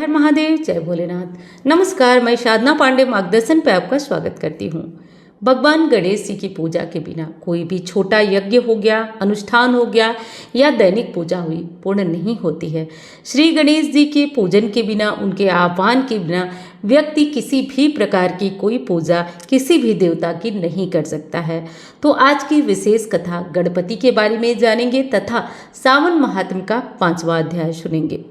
हर महादेव, जय भोलेनाथ। नमस्कार, मैं साधना पांडे मार्गदर्शन पे आपका स्वागत करती हूँ। भगवान गणेश जी की पूजा के बिना कोई भी छोटा यज्ञ हो गया, अनुष्ठान हो गया या दैनिक पूजा हुई पूर्ण नहीं होती है। श्री गणेश जी के पूजन के बिना, उनके आह्वान के बिना व्यक्ति किसी भी प्रकार की कोई पूजा किसी भी देवता की नहीं कर सकता है। तो आज की विशेष कथा गणपति के बारे में जानेंगे तथा सावन महात्म्य का 5वां अध्याय सुनेंगे।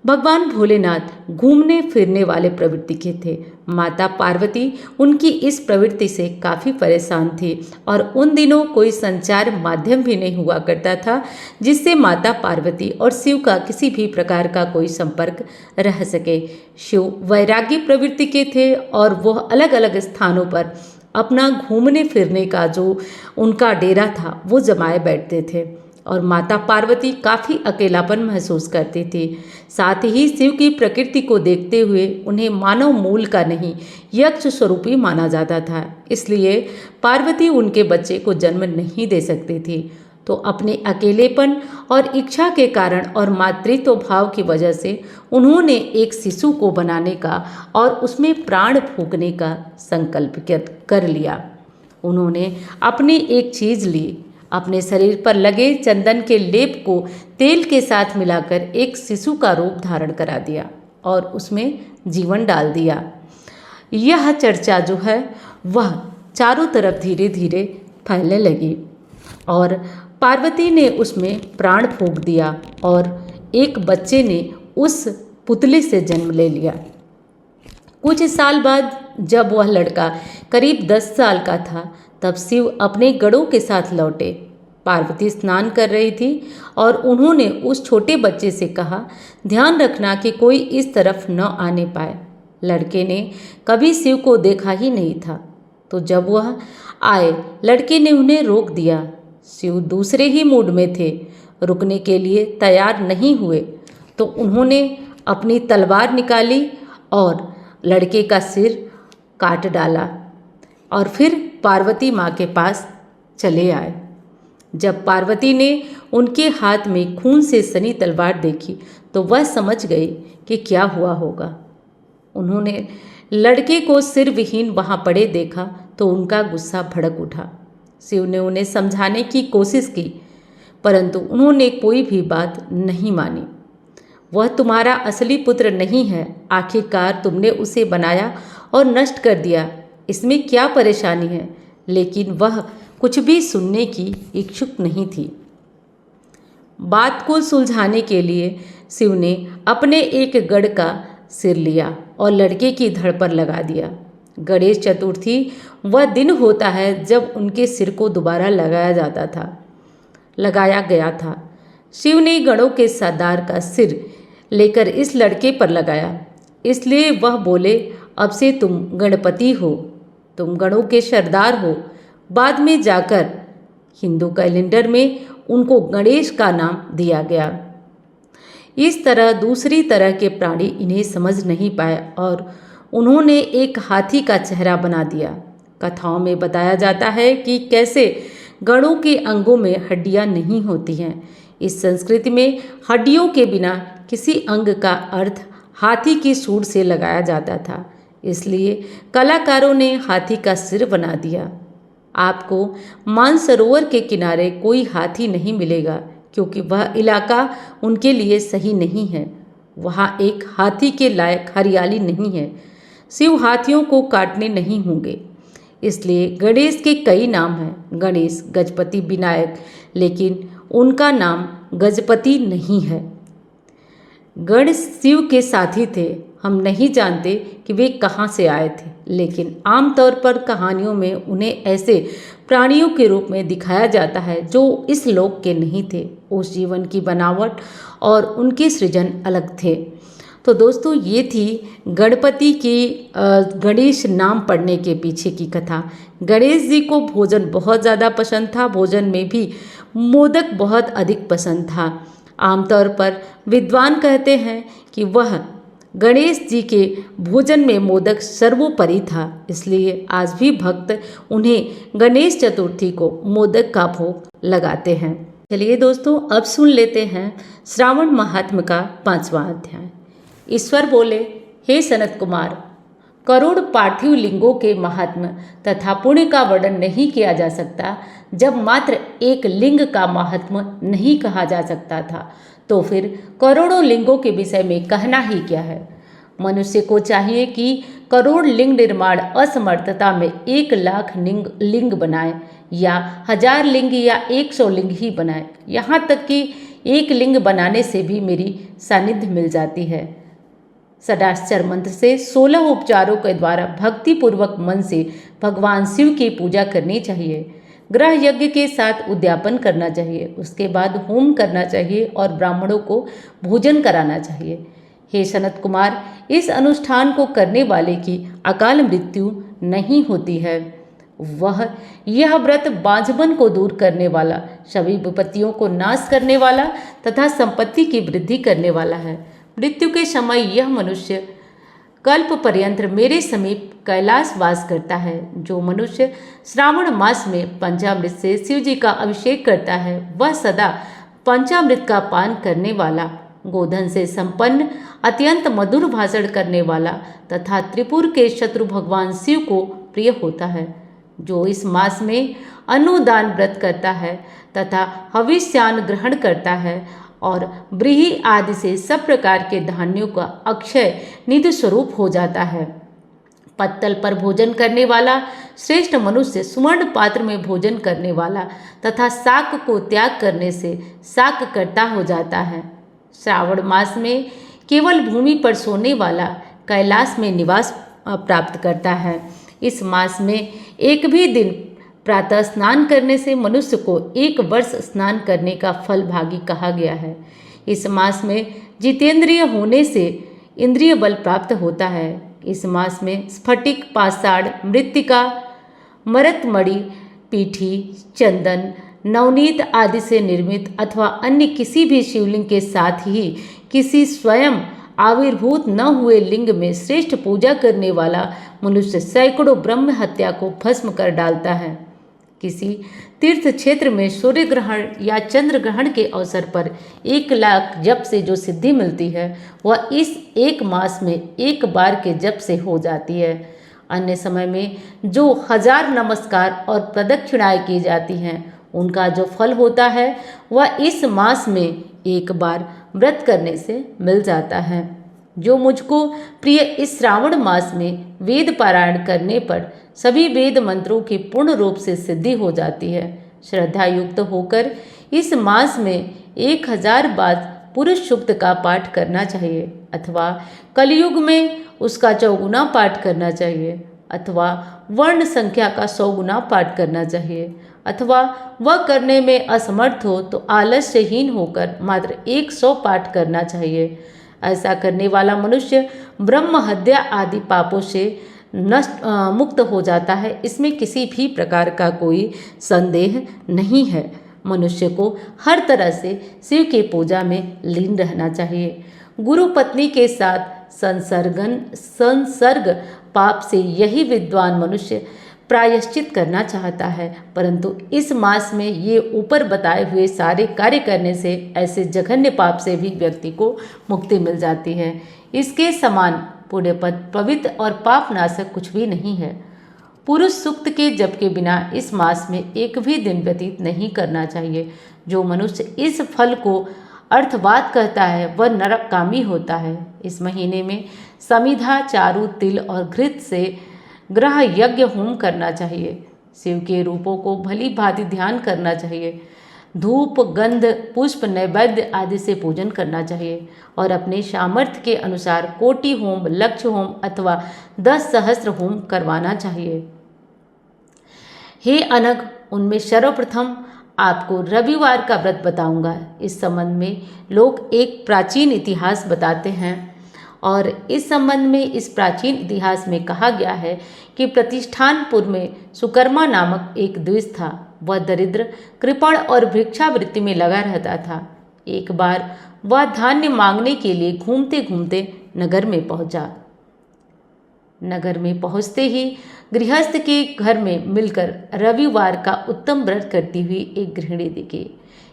भगवान भोलेनाथ घूमने फिरने वाले प्रवृत्ति के थे। माता पार्वती उनकी इस प्रवृत्ति से काफ़ी परेशान थी और उन दिनों कोई संचार माध्यम भी नहीं हुआ करता था जिससे माता पार्वती और शिव का किसी भी प्रकार का कोई संपर्क रह सके। शिव वैरागी प्रवृत्ति के थे और वह अलग अलग स्थानों पर अपना घूमने फिरने का जो उनका डेरा था वो जमाए बैठते थे और माता पार्वती काफ़ी अकेलापन महसूस करती थी। साथ ही शिव की प्रकृति को देखते हुए उन्हें मानव मूल का नहीं यक्ष स्वरूपी माना जाता था, इसलिए पार्वती उनके बच्चे को जन्म नहीं दे सकती थी। तो अपने अकेलेपन और इच्छा के कारण और मातृत्व भाव की वजह से उन्होंने एक शिशु को बनाने का और उसमें प्राण फूंकने का संकल्प कर लिया। उन्होंने अपनी एक चीज़ ली, अपने शरीर पर लगे चंदन के लेप को तेल के साथ मिलाकर एक शिशु का रूप धारण करा दिया और उसमें जीवन डाल दिया। यह चर्चा जो है वह चारों तरफ धीरे धीरे फैलने लगी और पार्वती ने उसमें प्राण फूंक दिया और एक बच्चे ने उस पुतले से जन्म ले लिया। कुछ साल बाद जब वह लड़का करीब 10 साल का था तब शिव अपने गणों के साथ लौटे। पार्वती स्नान कर रही थी और उन्होंने उस छोटे बच्चे से कहा, ध्यान रखना कि कोई इस तरफ न आने पाए। लड़के ने कभी शिव को देखा ही नहीं था, तो जब वह आए लड़के ने उन्हें रोक दिया। शिव दूसरे ही मूड में थे, रुकने के लिए तैयार नहीं हुए, तो उन्होंने अपनी तलवार निकाली और लड़के का सिर काट डाला और फिर पार्वती माँ के पास चले आए। जब पार्वती ने उनके हाथ में खून से सनी तलवार देखी तो वह समझ गई कि क्या हुआ होगा। उन्होंने लड़के को सिर विहीन वहाँ पड़े देखा तो उनका गुस्सा भड़क उठा। शिव ने उन्हें समझाने की कोशिश की परंतु उन्होंने कोई भी बात नहीं मानी। वह तुम्हारा असली पुत्र नहीं है, आखिरकार तुमने उसे बनाया और नष्ट कर दिया, इसमें क्या परेशानी है? लेकिन वह कुछ भी सुनने की इच्छुक नहीं थी। बात को सुलझाने के लिए शिव ने अपने एक गण का सिर लिया और लड़के की धड़ पर लगा दिया। गणेश चतुर्थी वह दिन होता है जब उनके सिर को दोबारा लगाया गया था। शिव ने गणों के सरदार का सिर लेकर इस लड़के पर लगाया, इसलिए वह बोले, अब से तुम गणपति हो, तुम गणों के सरदार हो। बाद में जाकर हिंदू कैलेंडर में उनको गणेश का नाम दिया गया। इस तरह दूसरी तरह के प्राणी इन्हें समझ नहीं पाए और उन्होंने एक हाथी का चेहरा बना दिया। कथाओं में बताया जाता है कि कैसे गणों के अंगों में हड्डियां नहीं होती हैं। इस संस्कृति में हड्डियों के बिना किसी अंग का अर्थ हाथी की सूंड से लगाया जाता था, इसलिए कलाकारों ने हाथी का सिर बना दिया। आपको मानसरोवर के किनारे कोई हाथी नहीं मिलेगा क्योंकि वह इलाका उनके लिए सही नहीं है। वहाँ एक हाथी के लायक हरियाली नहीं है। शिव हाथियों को काटने नहीं होंगे, इसलिए गणेश के कई नाम हैं, गणेश, गजपति, विनायक, लेकिन उनका नाम गजपति नहीं है। गण शिव के साथी थे। हम नहीं जानते कि वे कहाँ से आए थे, लेकिन आमतौर पर कहानियों में उन्हें ऐसे प्राणियों के रूप में दिखाया जाता है जो इस लोक के नहीं थे। उस जीवन की बनावट और उनके सृजन अलग थे। तो दोस्तों, ये थी गणपति की गणेश नाम पड़ने के पीछे की कथा। गणेश जी को भोजन बहुत ज़्यादा पसंद था, भोजन में भी मोदक बहुत अधिक पसंद था। आमतौर पर विद्वान कहते हैं कि वह गणेश जी के भोजन में मोदक सर्वोपरि था, इसलिए आज भी भक्त उन्हें गणेश चतुर्थी को मोदक का भोग लगाते हैं। चलिए दोस्तों, अब सुन लेते हैं श्रावण महात्म्य का 5वां अध्याय। ईश्वर बोले, हे सनत कुमार, करोड़ पार्थिव लिंगों के महात्म्य तथा पुण्य का वर्णन नहीं किया जा सकता। जब मात्र एक लिंग का महात्म्य नहीं कहा जा सकता था, तो फिर करोड़ों लिंगों के विषय में कहना ही क्या है। मनुष्य को चाहिए कि करोड़ लिंग निर्माण असमर्थता में 1,00,000 लिंग बनाए, या 1000 लिंग या 100 लिंग ही बनाए। यहाँ तक कि एक लिंग बनाने से भी मेरी सानिध्य मिल जाती है। षडाक्षर मंत्र से 16 उपचारों के द्वारा भक्तिपूर्वक मन से भगवान शिव की पूजा करनी चाहिए। ग्रह यज्ञ के साथ उद्यापन करना चाहिए। उसके बाद होम करना चाहिए और ब्राह्मणों को भोजन कराना चाहिए। हे सनत कुमार, इस अनुष्ठान को करने वाले की अकाल मृत्यु नहीं होती है। यह व्रत बांझपन को दूर करने वाला, सभी विपत्तियों को नाश करने वाला तथा संपत्ति की वृद्धि करने वाला है। मृत्यु के समय यह मनुष्य कल्प पर्यंत मेरे समीप कैलाश वास करता है। जो मनुष्य श्रावण मास में पंचामृत से शिव जी का अभिषेक करता है, वह सदा पंचामृत का पान करने वाला, गोधन से संपन्न, अत्यंत मधुर भाषण करने वाला तथा त्रिपुर के शत्रु भगवान शिव को प्रिय होता है। जो इस मास में अनुदान व्रत करता है तथा हविष्यान्न ग्रहण करता है और व्रीहि आदि से सब प्रकार के धान्यों का अक्षय निधि स्वरूप हो जाता है। पत्तल पर भोजन करने वाला श्रेष्ठ मनुष्य सुवर्ण पात्र में भोजन करने वाला तथा शाक को त्याग करने से शाक कर्ता हो जाता है। श्रावण मास में केवल भूमि पर सोने वाला कैलाश में निवास प्राप्त करता है। इस मास में एक भी दिन प्रातः स्नान करने से मनुष्य को 1 वर्ष स्नान करने का फल भागी कहा गया है। इस मास में जितेंद्रिय होने से इंद्रिय बल प्राप्त होता है। इस मास में स्फटिक, पाषाण, मृत्तिका, मरतमणि, पीठी, चंदन, नवनीत आदि से निर्मित अथवा अन्य किसी भी शिवलिंग के साथ ही किसी स्वयं आविर्भूत न हुए लिंग में श्रेष्ठ पूजा करने वाला मनुष्य सैकड़ों ब्रह्म हत्या को भस्म कर डालता है। किसी तीर्थ क्षेत्र में सूर्य ग्रहण या चंद्र ग्रहण के अवसर पर 1,00,000 जप से जो सिद्धि मिलती है, वह इस एक मास में एक बार के जप से हो जाती है। अन्य समय में जो 1000 नमस्कार और प्रदक्षिणाएं की जाती हैं, उनका जो फल होता है वह इस मास में एक बार व्रत करने से मिल जाता है। जो मुझको प्रिय इस श्रावण मास में वेद पारायण करने पर सभी वेद मंत्रों की पूर्ण रूप से सिद्धि हो जाती है। श्रद्धा युक्त होकर इस मास में 1000 बार पुरुष सूक्त का पाठ करना चाहिए, अथवा कलयुग में उसका 4 गुना पाठ करना चाहिए, अथवा वर्ण संख्या का 100 गुना पाठ करना चाहिए, अथवा वह करने में असमर्थ हो तो आलस्यहीन होकर मात्र 100 पाठ करना चाहिए। ऐसा करने वाला मनुष्य ब्रह्म हत्या आदि पापों से मुक्त हो जाता है। इसमें किसी भी प्रकार का कोई संदेह नहीं है। मनुष्य को हर तरह से शिव की पूजा में लीन रहना चाहिए। गुरु पत्नी के साथ संसर्ग पाप से यही विद्वान मनुष्य प्रायश्चित करना चाहता है, परंतु इस मास में ये ऊपर बताए हुए सारे कार्य करने से ऐसे जघन्य पाप से भी व्यक्ति को मुक्ति मिल जाती है। इसके समान पुण्यपद, पवित्र और पाप नाशक कुछ भी नहीं है। पुरुष सूक्त के जप के बिना इस मास में एक भी दिन व्यतीत नहीं करना चाहिए। जो मनुष्य इस फल को अर्थवाद कहता है, वह नरकगामी होता है। इस महीने में समिधा, चारू, तिल और घृत से ग्रह यज्ञ होम करना चाहिए। शिव के रूपों को भली भांति ध्यान करना चाहिए। धूप, गंध, पुष्प, नैवेद्य आदि से पूजन करना चाहिए और अपने सामर्थ्य के अनुसार कोटि होम, लक्ष्य होम अथवा 10 सहस्त्र होम करवाना चाहिए। हे अनघ, उनमें सर्वप्रथम आपको रविवार का व्रत बताऊंगा। इस संबंध में लोग एक प्राचीन इतिहास बताते हैं और इस संबंध में इस प्राचीन इतिहास में कहा गया है कि प्रतिष्ठानपुर में सुकर्मा नामक एक द्विज था। वह दरिद्र, कृपण और भिक्षावृत्ति में लगा रहता था। एक बार वह धान्य मांगने के लिए घूमते घूमते नगर में पहुंचा। नगर में पहुंचते ही गृहस्थ के घर में मिलकर रविवार का उत्तम व्रत करती हुई एक गृहिणी दिखी।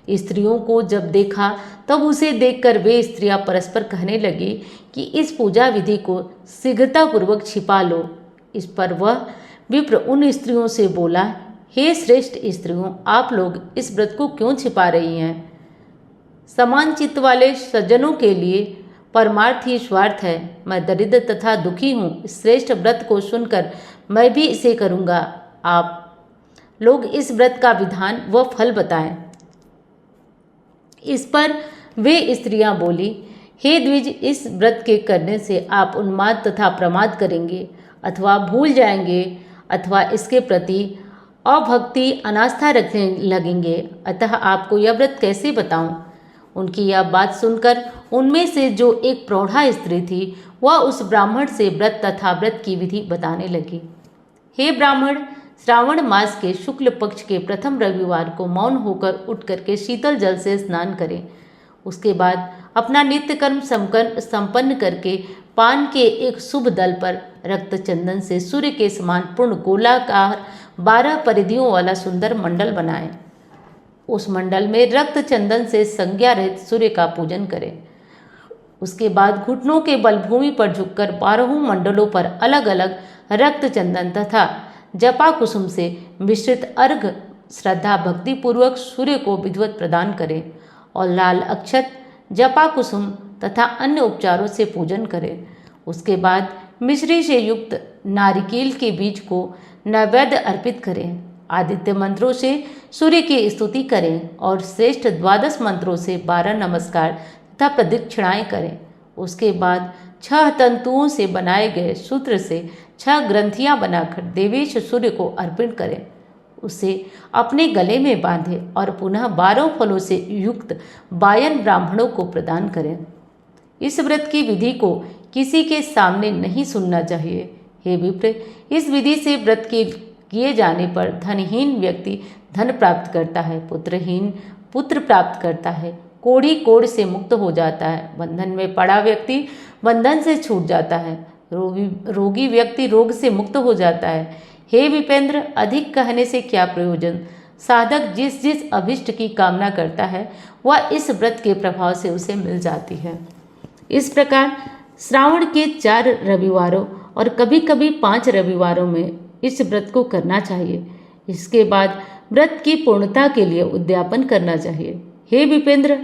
स्त्रियों को जब देखा तब उसे देखकर वे स्त्रियां परस्पर कहने लगी कि इस पूजा विधि को शीघ्रतापूर्वक छिपा लो। इस पर वह विप्र उन स्त्रियों से बोला, हे श्रेष्ठ स्त्रियों, आप लोग इस व्रत को क्यों छिपा रही हैं? समान चित्त वाले सज्जनों के लिए परमार्थ ही स्वार्थ है। मैं दरिद्र तथा दुखी हूँ। इस श्रेष्ठ व्रत को सुनकर मैं भी इसे करूँगा। आप लोग इस व्रत का विधान व फल बताएं। इस पर वे स्त्रियां बोली, हे द्विज, इस व्रत के करने से आप उन्माद तथा प्रमाद करेंगे अथवा भूल जाएंगे अथवा इसके प्रति अभक्ति अनास्था रखने लगेंगे, अतः आपको यह व्रत कैसे बताऊं? उनकी यह बात सुनकर उनमें से जो एक प्रौढ़ा स्त्री थी वह उस ब्राह्मण से व्रत तथा व्रत की विधि बताने लगी। हे ब्राह्मण, श्रावण मास के शुक्ल पक्ष के प्रथम रविवार को मौन होकर उठ करके शीतल जल से स्नान करें। उसके बाद अपना नित्य कर्म संपन्न करके पान के एक शुभ दल पर रक्त चंदन से सूर्य के समान पूर्ण गोलाकार 12 परिधियों वाला सुंदर मंडल बनाएं। उस मंडल में रक्त चंदन से संज्ञा रहित सूर्य का पूजन करें। उसके बाद घुटनों के बल भूमि पर झुककर 12 मंडलों पर अलग अलग रक्त चंदन तथा जपा कुसुम से मिश्रित अर्घ श्रद्धा भक्ति पूर्वक सूर्य को विधिवत प्रदान करें और लाल अक्षत, जपा कुसुम तथा अन्य उपचारों से पूजन करें। उसके बाद मिश्री से युक्त नारिकेल के बीज को नैवेद्य अर्पित करें। आदित्य मंत्रों से सूर्य की स्तुति करें और श्रेष्ठ 12 मंत्रों से 12 नमस्कार तथा प्रदक्षिणाएं करें। उसके बाद 6 तंतुओं से बनाए गए सूत्र से 6 ग्रंथियां बनाकर देवेश सूर्य को अर्पण करें। उसे अपने गले में बांधें और पुनः 12 फलों से युक्त 52 ब्राह्मणों को प्रदान करें। इस व्रत की विधि को किसी के सामने नहीं सुनना चाहिए। हे विप्र, इस विधि से व्रत के किए जाने पर धनहीन व्यक्ति धन प्राप्त करता है, पुत्रहीन पुत्र प्राप्त करता है, कोढ़ी कोढ़ से मुक्त हो जाता है, बंधन में पड़ा व्यक्ति बंधन से छूट जाता है, रोगी व्यक्ति रोग से मुक्त हो जाता है। हे विपेंद्र, अधिक कहने से क्या प्रयोजन? साधक जिस जिस अभिष्ट की कामना करता है वह इस व्रत के प्रभाव से उसे मिल जाती है। इस प्रकार श्रावण के 4 रविवारों और कभी कभी 5 रविवारों में इस व्रत को करना चाहिए। इसके बाद व्रत की पूर्णता के लिए उद्यापन करना चाहिए। हे विपेंद्र,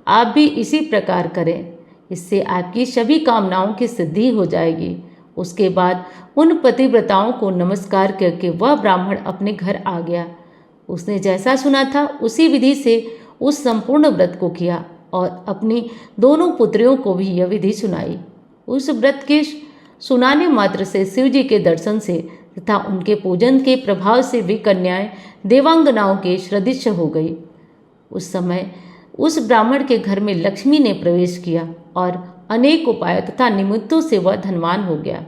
आप भी इसी प्रकार करें, इससे आपकी सभी कामनाओं की सिद्धि हो जाएगी। उसके बाद उन पतिव्रताओं को नमस्कार करके वह ब्राह्मण अपने घर आ गया। उसने जैसा सुना था उसी विधि से उस संपूर्ण व्रत को किया और अपनी दोनों पुत्रियों को भी यह विधि सुनाई। उस व्रत के सुनाने मात्र से शिव जी के दर्शन से तथा उनके पूजन के प्रभाव से वे कन्याएं देवांगनाओं के सदृश हो गई। उस समय उस ब्राह्मण के घर में लक्ष्मी ने प्रवेश किया और अनेक उपायों तथा निमित्तों से वह धनवान हो गया।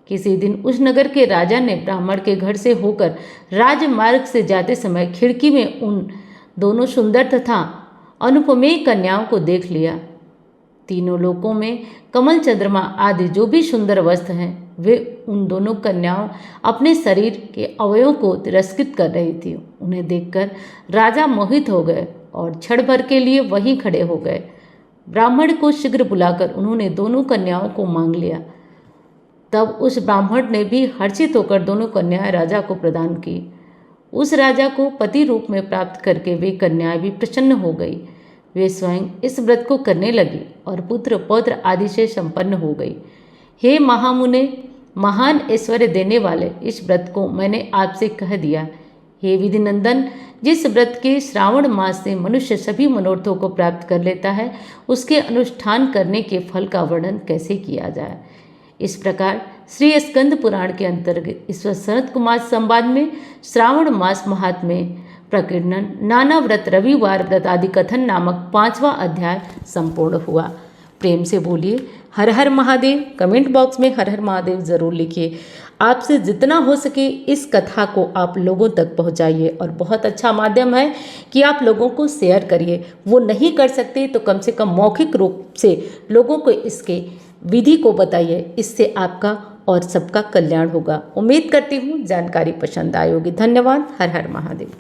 किसी दिन उस नगर के राजा ने ब्राह्मण के घर से होकर राजमार्ग से जाते समय खिड़की में उन दोनों सुंदर तथा अनुपमेय कन्याओं को देख लिया। तीनों लोकों में कमल, चंद्रमा आदि जो भी सुंदर वस्त्र हैं वे उन दोनों कन्याओं अपने शरीर के अवयवों को तिरस्कृत कर रही थी। उन्हें देखकर राजा मोहित हो गए और क्षण भर के लिए वहीं खड़े हो गए। ब्राह्मण को शीघ्र बुलाकर उन्होंने दोनों कन्याओं को मांग लिया। तब उस ब्राह्मण ने भी हर्षित होकर दोनों कन्याएं राजा को प्रदान की। उस राजा को पति रूप में प्राप्त करके वे कन्याएं भी प्रसन्न हो गई। वे स्वयं इस व्रत को करने लगी और पुत्र पौत्र आदि से संपन्न हो गई। हे महामुने, महान ऐश्वर्य देने वाले, इस व्रत को मैंने आपसे कह दिया। हे विधिनंदन, जिस व्रत के श्रावण मास से मनुष्य सभी मनोरथों को प्राप्त कर लेता है, उसके अनुष्ठान करने के फल का वर्णन कैसे किया जाए। इस प्रकार श्री स्कंद पुराण के अंतर्गत ईश्वर सनत कुमार संवाद में श्रावण मास महात्म्य प्रकीर्णन, नाना व्रत, रविवार व्रत आदि कथन नामक 5वां अध्याय संपूर्ण हुआ। प्रेम से बोलिए हर हर महादेव। कमेंट बॉक्स में हर हर महादेव ज़रूर लिखिए। आपसे जितना हो सके इस कथा को आप लोगों तक पहुंचाइए और बहुत अच्छा माध्यम है कि आप लोगों को शेयर करिए। वो नहीं कर सकते तो कम से कम मौखिक रूप से लोगों को इसके विधि को बताइए। इससे आपका और सबका कल्याण होगा। उम्मीद करती हूँ जानकारी पसंद आई होगी। धन्यवाद। हर हर महादेव।